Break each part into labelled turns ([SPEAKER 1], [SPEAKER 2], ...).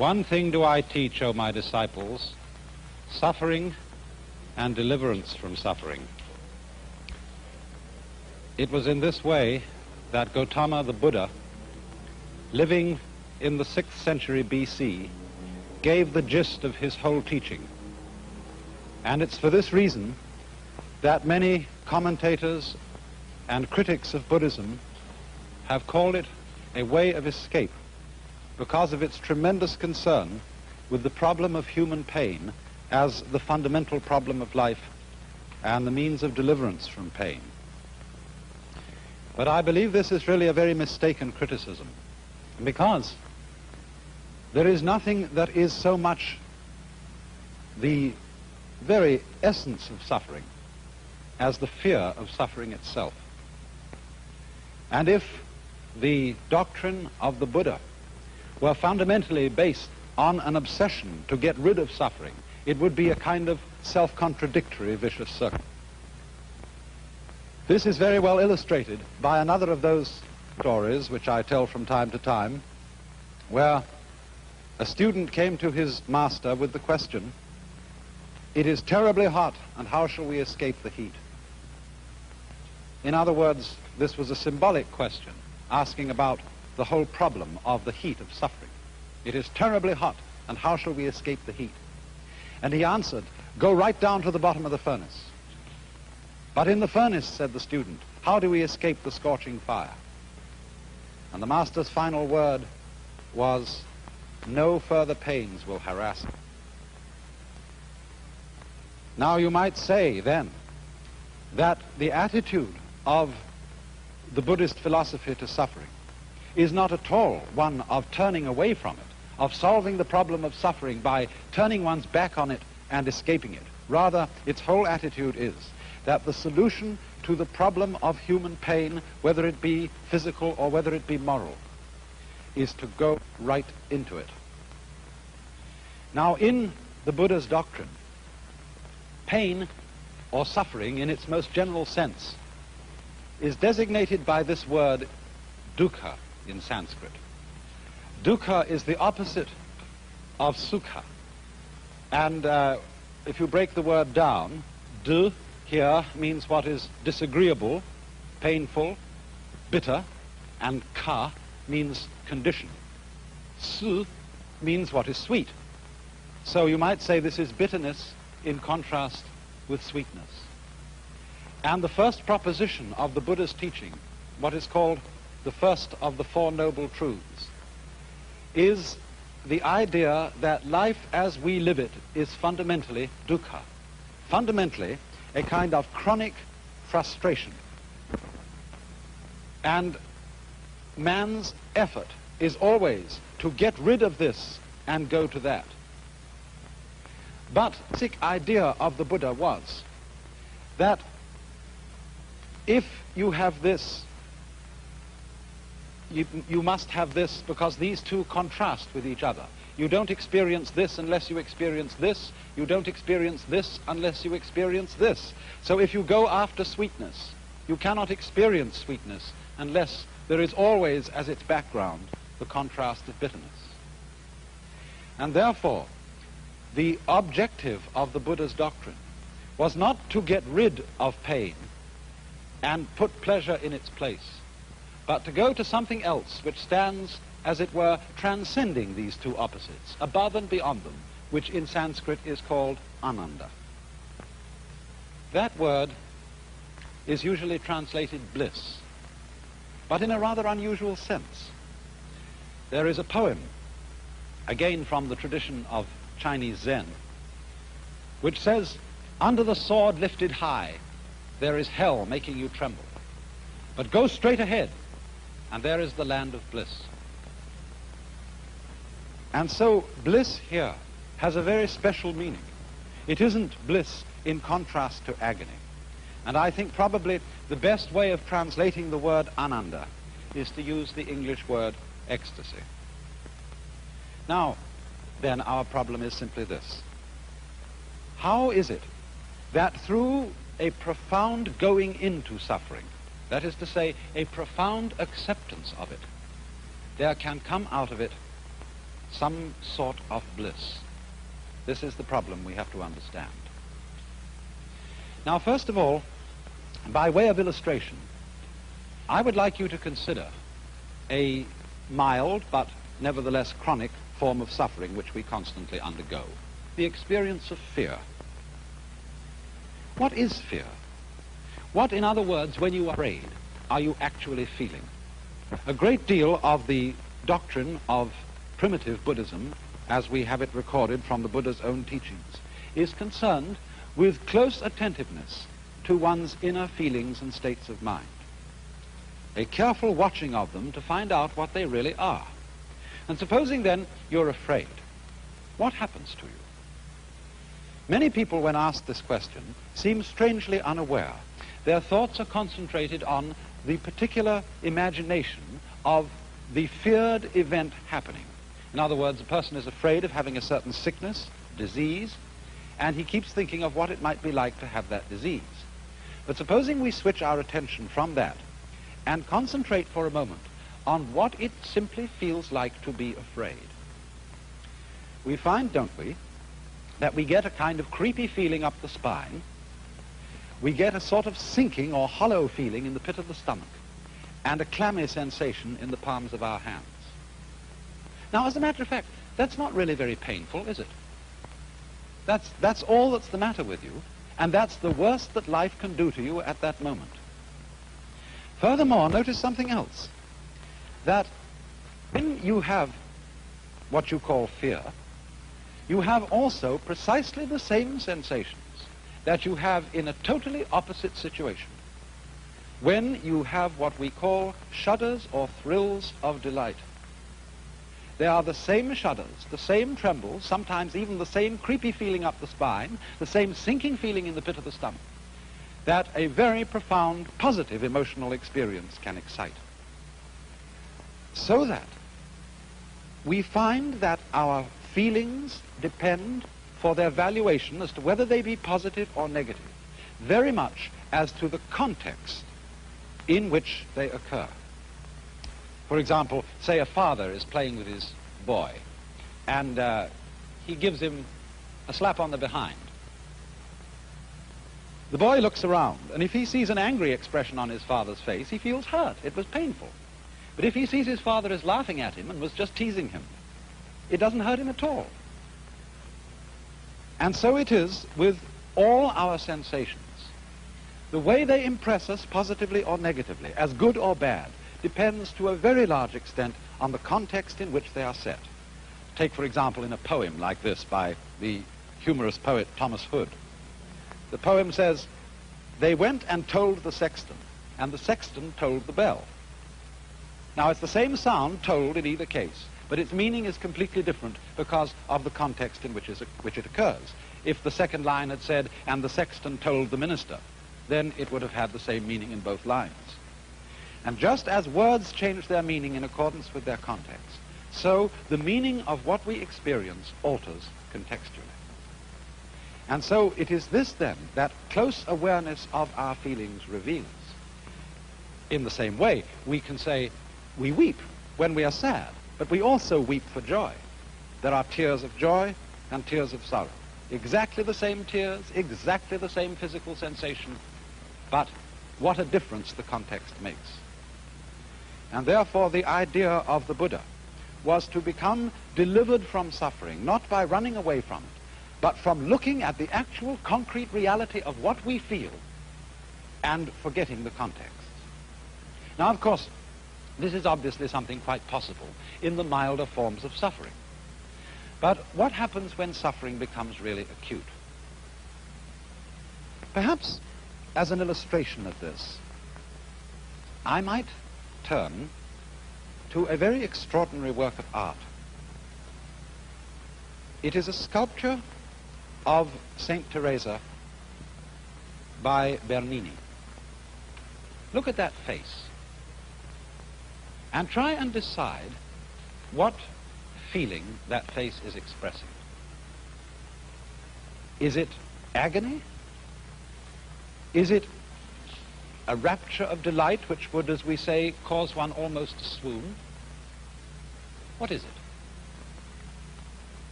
[SPEAKER 1] One thing do I teach, O my disciples, suffering and deliverance from suffering. It was in this way that Gautama the Buddha, living in the 6th century BC, gave the gist of his whole teaching. And it's for this reason that many commentators and critics of Buddhism have called it a way of escape, because of its tremendous concern with the problem of human pain as the fundamental problem of life and the means of deliverance from pain. But I believe this is really a very mistaken criticism, because there is nothing that is so much the very essence of suffering as the fear of suffering itself. And if the doctrine of the Buddha were fundamentally based on an obsession to get rid of suffering, it would be a kind of self-contradictory vicious circle. This is very well illustrated by another of those stories which I tell from time to time, where a student came to his master with the question, "It is terribly hot, and how shall we escape the heat?" In other words, this was a symbolic question, asking about the whole problem of the heat of suffering. It is terribly hot, and how shall we escape the heat? And he answered, "Go right down to the bottom of the furnace." "But in the furnace," said the student, "how do we escape the scorching fire?" And the master's final word was, "No further pains will harass you." Now you might say then that the attitude of the Buddhist philosophy to suffering is not at all one of turning away from it, of solving the problem of suffering by turning one's back on it and escaping it. Rather, its whole attitude is that the solution to the problem of human pain, whether it be physical or whether it be moral, is to go right into it. Now, in the Buddha's doctrine, pain or suffering in its most general sense is designated by this word dukkha in Sanskrit. Dukkha is the opposite of sukha. And if you break the word down, du here means what is disagreeable, painful, bitter, and ka means condition. Su means what is sweet. So you might say this is bitterness in contrast with sweetness. And the first proposition of the Buddha's teaching, what is called the first of the Four Noble Truths, is the idea that life as we live it is fundamentally dukkha, fundamentally a kind of chronic frustration. And man's effort is always to get rid of this and go to that. But the basic idea of the Buddha was that if you have this, you must have this, because these two contrast with each other. You don't experience this unless you experience this. You don't experience this unless you experience this. So if you go after sweetness, you cannot experience sweetness unless there is always as its background the contrast of bitterness. And therefore, the objective of the Buddha's doctrine was not to get rid of pain and put pleasure in its place, but to go to something else which stands, as it were, transcending these two opposites, above and beyond them, which in Sanskrit is called ananda. That word is usually translated bliss, but in a rather unusual sense. There is a poem, again from the tradition of Chinese Zen, which says, "Under the sword lifted high, there is hell making you tremble. But go straight ahead, and there is the land of bliss." And so bliss here has a very special meaning. It isn't bliss in contrast to agony. And I think probably the best way of translating the word ananda is to use the English word ecstasy. Now, then our problem is simply this. How is it that through a profound going into suffering, that is to say, a profound acceptance of it, there can come out of it some sort of bliss. This is the problem we have to understand. Now, first of all, by way of illustration, I would like you to consider a mild but nevertheless chronic form of suffering which we constantly undergo, the experience of fear. What is fear? What, in other words, when you are afraid, are you actually feeling? A great deal of the doctrine of primitive Buddhism, as we have it recorded from the Buddha's own teachings, is concerned with close attentiveness to one's inner feelings and states of mind. A careful watching of them to find out what they really are. And supposing then you're afraid, what happens to you? Many people, when asked this question, seem strangely unaware. Their thoughts are concentrated on the particular imagination of the feared event happening. In other words, a person is afraid of having a certain sickness, disease, and he keeps thinking of what it might be like to have that disease. But supposing we switch our attention from that and concentrate for a moment on what it simply feels like to be afraid, we find, don't we, that we get a kind of creepy feeling up the spine. We get a sort of sinking or hollow feeling in the pit of the stomach and a clammy sensation in the palms of our hands. Now, as a matter of fact, that's not really very painful, is it? That's all that's the matter with you, and that's the worst that life can do to you at that moment. Furthermore, notice something else, that when you have what you call fear, you have also precisely the same sensations that you have in a totally opposite situation, when you have what we call shudders or thrills of delight. They are the same shudders, the same trembles, sometimes even the same creepy feeling up the spine, the same sinking feeling in the pit of the stomach, that a very profound, positive emotional experience can excite. So that we find that our feelings depend for their valuation as to whether they be positive or negative, very much as to the context in which they occur. For example, say a father is playing with his boy, and he gives him a slap on the behind. The boy looks around, and if he sees an angry expression on his father's face, he feels hurt. It was painful. But if he sees his father is laughing at him and was just teasing him, it doesn't hurt him at all. And so it is with all our sensations. The way they impress us positively or negatively, as good or bad, depends to a very large extent on the context in which they are set. Take, for example, in a poem like this by the humorous poet Thomas Hood. The poem says, "They went and told the sexton, and the sexton told the bell." Now, it's the same sound told in either case, but its meaning is completely different because of the context in which it occurs. If the second line had said, "and the sexton told the minister," then it would have had the same meaning in both lines. And just as words change their meaning in accordance with their context, so the meaning of what we experience alters contextually. And so it is this, then, that close awareness of our feelings reveals. In the same way, we can say we weep when we are sad, but we also weep for joy. There are tears of joy and tears of sorrow. Exactly the same tears, exactly the same physical sensation, but what a difference the context makes. And therefore the idea of the Buddha was to become delivered from suffering, not by running away from it, but from looking at the actual concrete reality of what we feel and forgetting the context. Now, of course, this is obviously something quite possible in the milder forms of suffering. But what happens when suffering becomes really acute? Perhaps as an illustration of this, I might turn to a very extraordinary work of art. It is a sculpture of Saint Teresa by Bernini. Look at that face and try and decide what feeling that face is expressing. Is it agony? Is it a rapture of delight which would, as we say, cause one almost to swoon? What is it?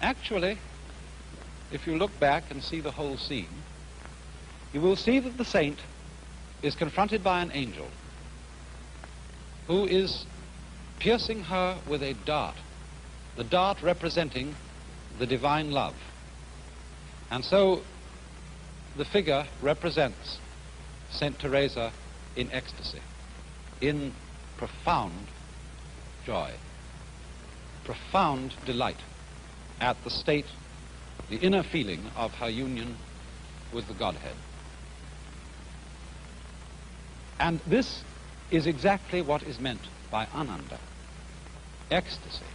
[SPEAKER 1] Actually, if you look back and see the whole scene, you will see that the saint is confronted by an angel who is piercing her with a dart, the dart representing the divine love. And so the figure represents Saint Teresa in ecstasy, in profound joy, profound delight at the state, the inner feeling of her union with the Godhead. And this is exactly what is meant by Ananda, ecstasy,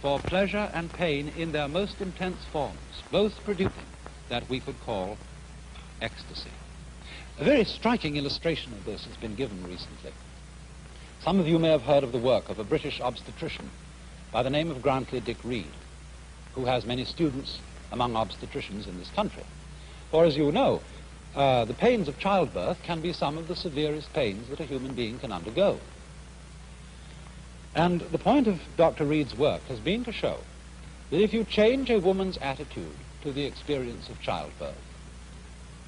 [SPEAKER 1] for pleasure and pain in their most intense forms, both producing that we could call ecstasy. A very striking illustration of this has been given recently. Some of you may have heard of the work of a British obstetrician by the name of Grantley Dick Reed, who has many students among obstetricians in this country. For as you know, the pains of childbirth can be some of the severest pains that a human being can undergo. And the point of Dr. Reed's work has been to show that if you change a woman's attitude to the experience of childbirth,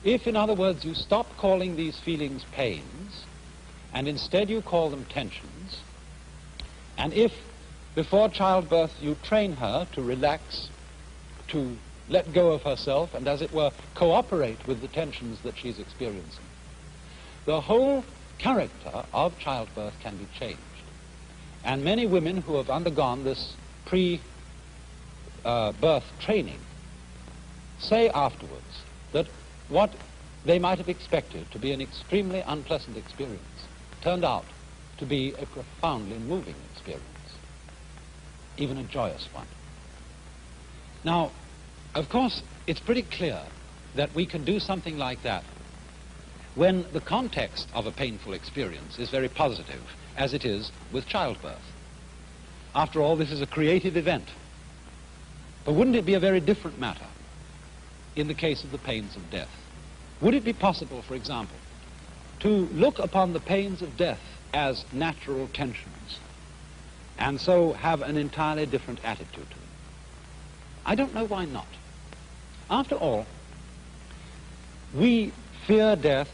[SPEAKER 1] if, in other words, you stop calling these feelings pains, and instead you call them tensions, and if before childbirth you train her to relax, to let go of herself, and as it were, cooperate with the tensions that she's experiencing, the whole character of childbirth can be changed. And many women who have undergone this pre-birth training say afterwards that what they might have expected to be an extremely unpleasant experience turned out to be a profoundly moving experience, even a joyous one. Now, of course, it's pretty clear that we can do something like that when the context of a painful experience is very positive, as it is with childbirth. After all, this is a creative event. But wouldn't it be a very different matter in the case of the pains of death? Would it be possible, for example, to look upon the pains of death as natural tensions and so have an entirely different attitude to them? I don't know why not. After all, we fear death,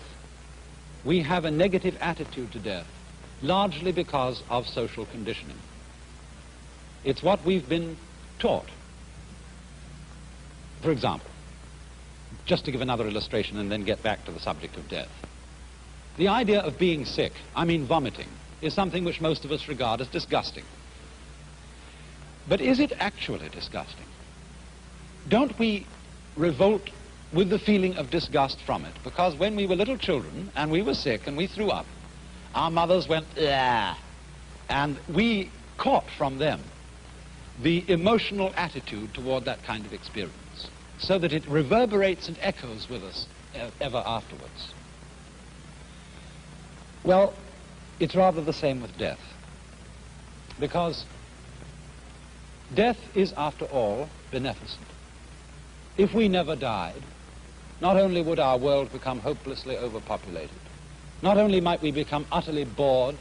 [SPEAKER 1] we have a negative attitude to death, largely because of social conditioning. It's what we've been taught. For example, just to give another illustration and then get back to the subject of death. The idea of being sick, I mean vomiting, is something which most of us regard as disgusting. But is it actually disgusting? Don't we revolt with the feeling of disgust from it? Because when we were little children and we were sick and we threw up, our mothers went, "Ah," and we caught from them the emotional attitude toward that kind of experience, so that it reverberates and echoes with us ever afterwards. Well, it's rather the same with death, because death is, after all, beneficent. If we never died, not only would our world become hopelessly overpopulated, not only might we become utterly bored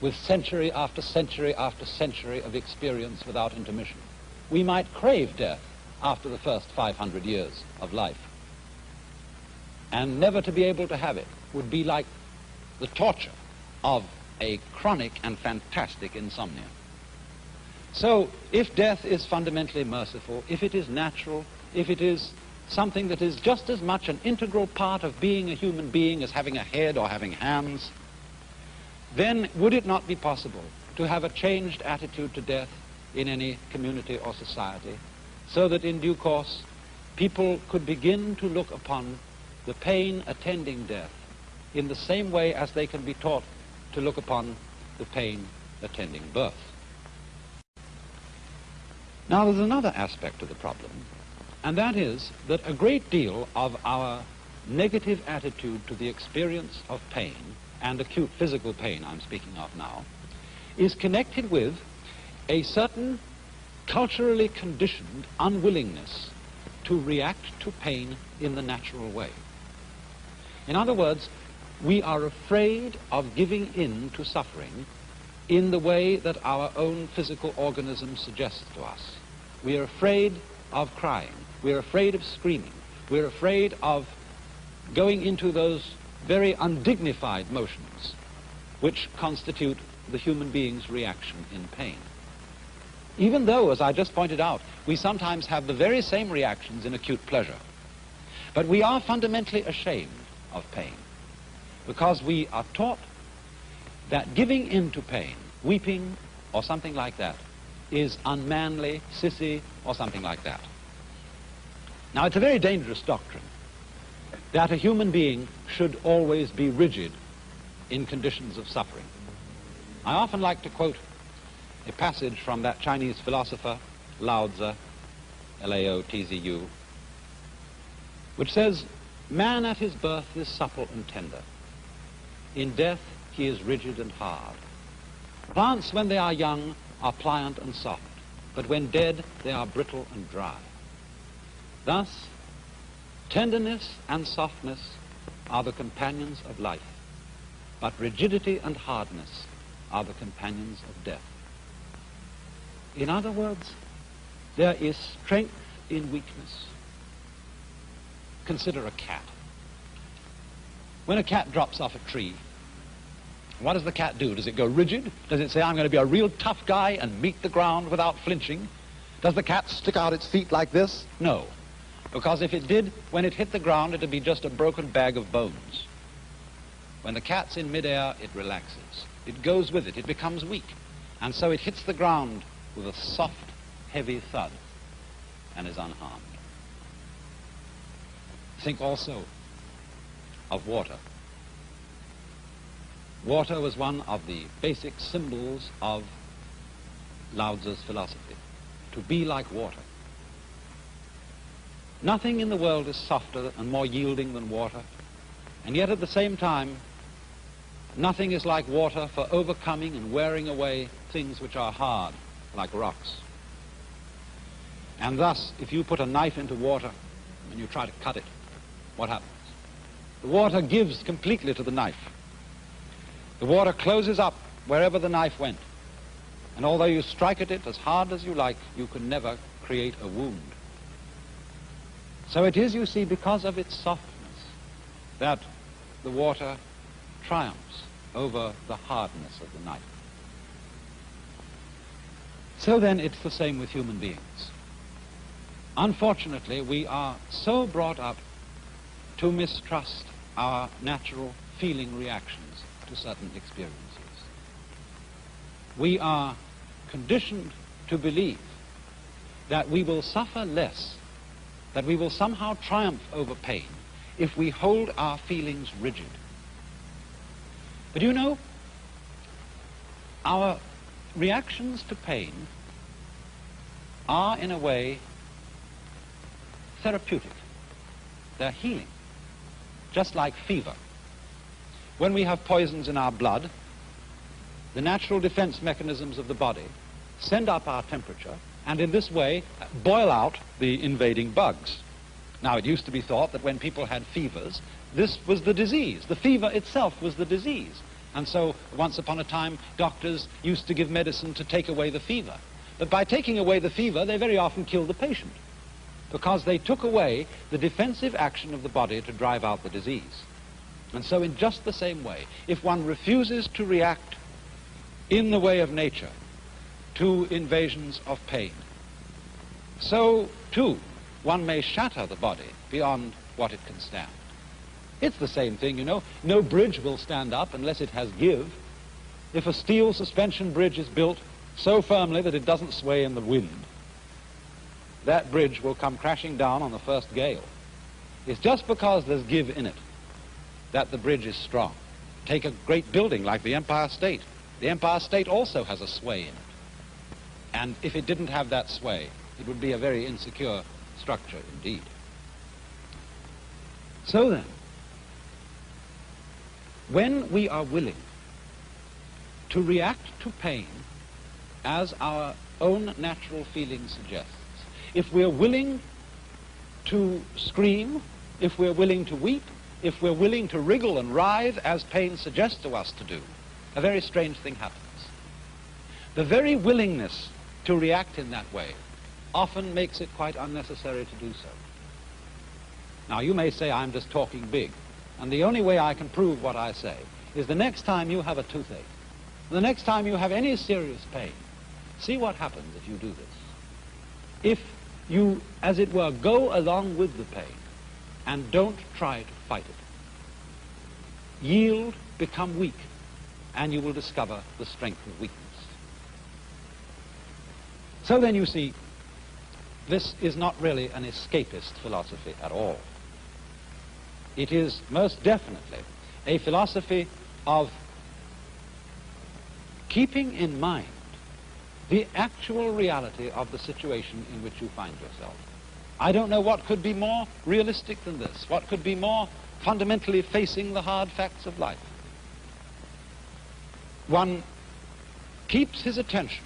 [SPEAKER 1] with century after century after century of experience without intermission, we might crave death after the first 500 years of life. And never to be able to have it would be like the torture of a chronic and fantastic insomnia. So, if death is fundamentally merciful, if it is natural, if it is something that is just as much an integral part of being a human being as having a head or having hands, then would it not be possible to have a changed attitude to death in any community or society, so that in due course people could begin to look upon the pain attending death in the same way as they can be taught to look upon the pain attending birth? Now, there's another aspect of the problem, and that is that a great deal of our negative attitude to the experience of pain, and acute physical pain I'm speaking of now, is connected with a certain culturally conditioned unwillingness to react to pain in the natural way. In other words, we are afraid of giving in to suffering in the way that our own physical organism suggests to us. We are afraid of crying. We're afraid of screaming. We're afraid of going into those very undignified motions which constitute the human being's reaction in pain. Even though, as I just pointed out, we sometimes have the very same reactions in acute pleasure. But we are fundamentally ashamed of pain because we are taught that giving in to pain, weeping or something like that, is unmanly, sissy, or something like that. Now, it's a very dangerous doctrine that a human being should always be rigid in conditions of suffering. I often like to quote a passage from that Chinese philosopher, Lao Tzu, Lao-Tzu, which says, "Man at his birth is supple and tender. In death he is rigid and hard. Plants when they are young are pliant and soft, but when dead they are brittle and dry. Thus, tenderness and softness are the companions of life, but rigidity and hardness are the companions of death." In other words, there is strength in weakness. Consider a cat. When a cat drops off a tree, what does the cat do? Does it go rigid? Does it say, "I'm going to be a real tough guy and meet the ground without flinching"? Does the cat stick out its feet like this? No. Because if it did, when it hit the ground, it would be just a broken bag of bones. When the cat's in midair, it relaxes. It goes with it. It becomes weak. And so it hits the ground with a soft, heavy thud and is unharmed. Think also of water. Water was one of the basic symbols of Lao Tzu's philosophy, to be like water. Nothing in the world is softer and more yielding than water, and yet at the same time, nothing is like water for overcoming and wearing away things which are hard, like rocks. And thus, if you put a knife into water and you try to cut it, what happens? The water gives completely to the knife. The water closes up wherever the knife went. And although you strike at it as hard as you like, you can never create a wound. So it is, you see, because of its softness that the water triumphs over the hardness of the knife. So then it's the same with human beings. Unfortunately, we are so brought up to mistrust our natural feeling reactions to certain experiences. We are conditioned to believe that we will suffer less, that we will somehow triumph over pain if we hold our feelings rigid. But you know, our reactions to pain are, in a way, therapeutic. They're healing, just like fever. When we have poisons in our blood, the natural defense mechanisms of the body send up our temperature and in this way boil out the invading bugs. Now, it used to be thought that when people had fevers, this was the disease. The fever itself was the disease. And so, once upon a time, doctors used to give medicine to take away the fever. But by taking away the fever, they very often killed the patient, because they took away the defensive action of the body to drive out the disease. And so in just the same way, if one refuses to react in the way of nature to invasions of pain, so too one may shatter the body beyond what it can stand. It's the same thing, you know. No bridge will stand up unless it has give. If a steel suspension bridge is built so firmly that it doesn't sway in the wind, that bridge will come crashing down on the first gale. It's just because there's give in it that the bridge is strong. Take a great building like the Empire State. The Empire State also has a sway in it. And if it didn't have that sway, it would be a very insecure structure indeed. So then, when we are willing to react to pain as our own natural feeling suggests, if we're willing to scream, if we're willing to weep, if we're willing to wriggle and writhe as pain suggests to us to do, a very strange thing happens. The very willingness to react in that way often makes it quite unnecessary to do so. Now, you may say I'm just talking big, and the only way I can prove what I say is the next time you have a toothache, the next time you have any serious pain, see what happens if you do this. If you, as it were, go along with the pain and don't try to fight it, yield, become weak, and you will discover the strength of weakness. So then you see, this is not really an escapist philosophy at all. It is most definitely a philosophy of keeping in mind the actual reality of the situation in which you find yourself. I don't know what could be more realistic than this, what could be more fundamentally facing the hard facts of life. One keeps his attention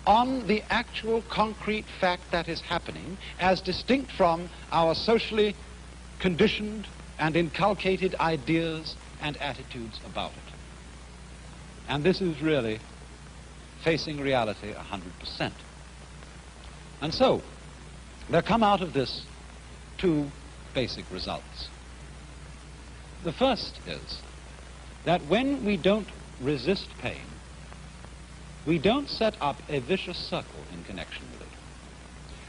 [SPEAKER 1] on the actual concrete fact that is happening as distinct from our socially conditioned and inculcated ideas and attitudes about it. And this is really facing reality 100%. And so, there come out of this two basic results. The first is that when we don't resist pain, we don't set up a vicious circle in connection with it.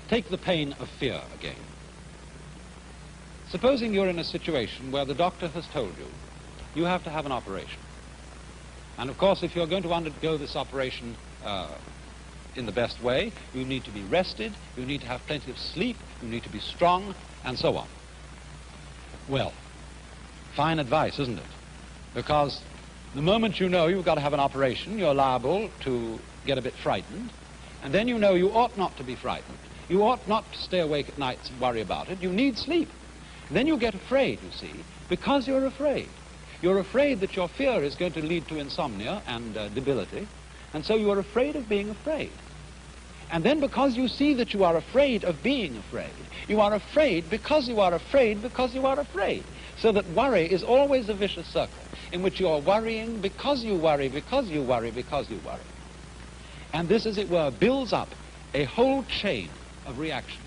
[SPEAKER 1] Take the pain of fear again. Supposing you're in a situation where the doctor has told you you have to have an operation. And of course, if you're going to undergo this operation in the best way, you need to be rested, you need to have plenty of sleep, you need to be strong, and so on. Well, fine advice, isn't it? Because the moment you know you've got to have an operation, you're liable to get a bit frightened, and then you know you ought not to be frightened. You ought not to stay awake at nights and worry about it. You need sleep. And then you get afraid, you see, because you're afraid. You're afraid that your fear is going to lead to insomnia and debility, and so you are afraid of being afraid. And then because you see that you are afraid of being afraid, you are afraid because you are afraid because you are afraid. So that worry is always a vicious circle in which you are worrying because you worry, because you worry, because you worry. And this, as it were, builds up a whole chain of reactions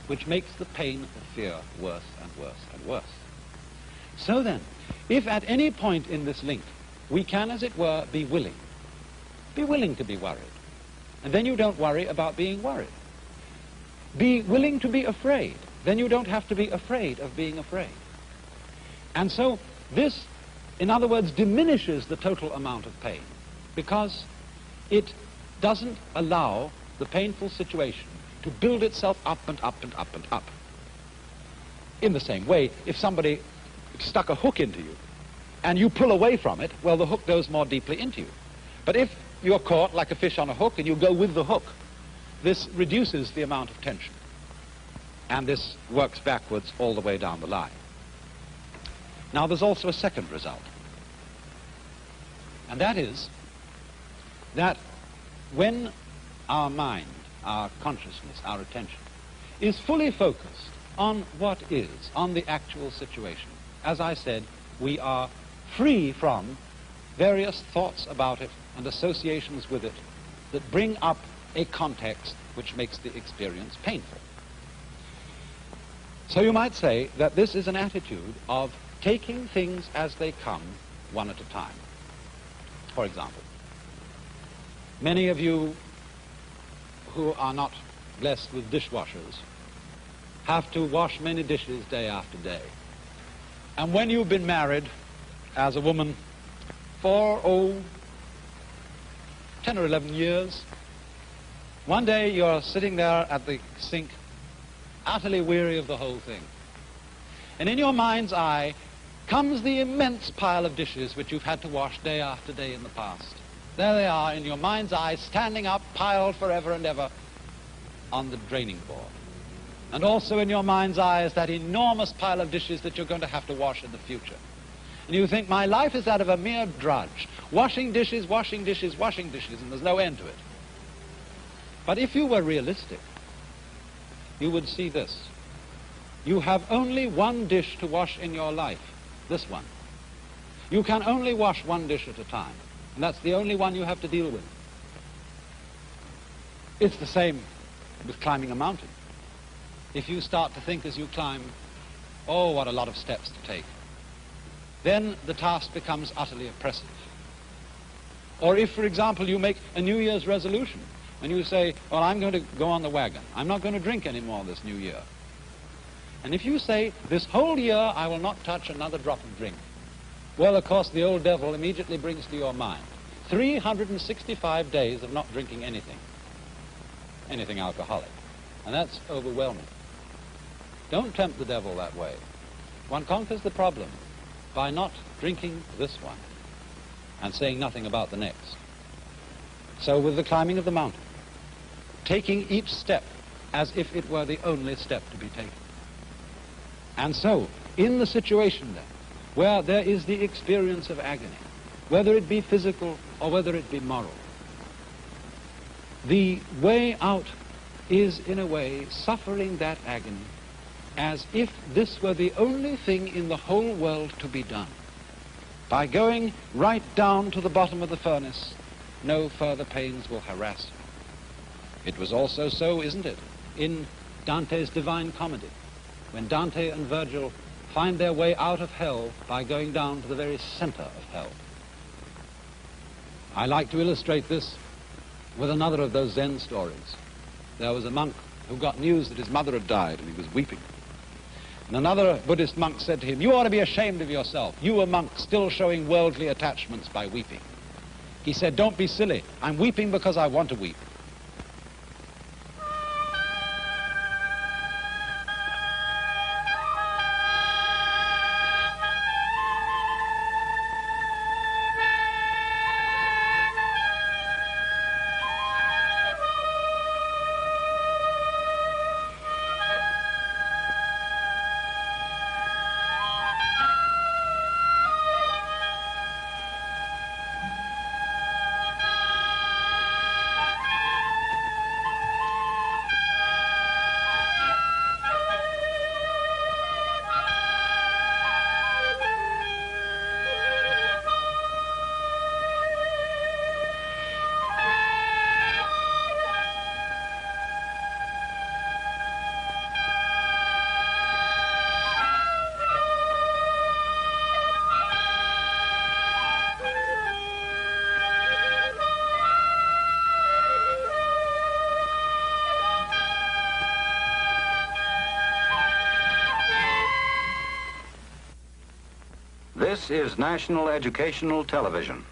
[SPEAKER 1] which makes the pain of fear worse and worse and worse. So then, if at any point in this link we can, as it were, be willing to be worried, and then you don't worry about being worried. Be willing to be afraid, then you don't have to be afraid of being afraid. And so this, in other words, diminishes the total amount of pain because it doesn't allow the painful situation to build itself up and up and up and up. In the same way, if somebody stuck a hook into you and you pull away from it, well, the hook goes more deeply into you. But if you're caught like a fish on a hook and you go with the hook, this reduces the amount of tension. And this works backwards all the way down the line. Now, there's also a second result. And that is that when our mind, our consciousness, our attention is fully focused on what is, on the actual situation, as I said, we are free from various thoughts about it and associations with it that bring up a context which makes the experience painful. So you might say that this is an attitude of taking things as they come, one at a time. For example, many of you who are not blessed with dishwashers have to wash many dishes day after day. And when you've been married as a woman for, 10 or 11 years, one day you're sitting there at the sink, utterly weary of the whole thing. And in your mind's eye comes the immense pile of dishes which you've had to wash day after day in the past. There they are in your mind's eye, standing up, piled forever and ever on the draining board. And also in your mind's eye is that enormous pile of dishes that you're going to have to wash in the future. And you think, my life is that of a mere drudge, washing dishes, washing dishes, washing dishes, and there's no end to it. But if you were realistic, you would see this. You have only one dish to wash in your life, this one. You can only wash one dish at a time, and that's the only one you have to deal with. It's the same with climbing a mountain. If you start to think as you climb, oh, what a lot of steps to take, then the task becomes utterly oppressive. Or if, for example, you make a New Year's resolution and you say, well, I'm going to go on the wagon. I'm not going to drink anymore this new year. And if you say, this whole year I will not touch another drop of drink, well, of course, the old devil immediately brings to your mind 365 days of not drinking anything alcoholic. And that's overwhelming. Don't tempt the devil that way. One conquers the problem by not drinking this one and saying nothing about the next. So with the climbing of the mountain, taking each step as if it were the only step to be taken. And so, in the situation then, where there is the experience of agony, whether it be physical or whether it be moral, the way out is, in a way, suffering that agony as if this were the only thing in the whole world to be done. By going right down to the bottom of the furnace, no further pains will harass you. It was also so, isn't it, in Dante's Divine Comedy, when Dante and Virgil find their way out of hell by going down to the very center of hell. I like to illustrate this with another of those Zen stories. There was a monk who got news that his mother had died, and he was weeping. And another Buddhist monk said to him, you ought to be ashamed of yourself. You, a monk, still showing worldly attachments by weeping. He said, don't be silly. I'm weeping because I want to weep.
[SPEAKER 2] This is National Educational Television.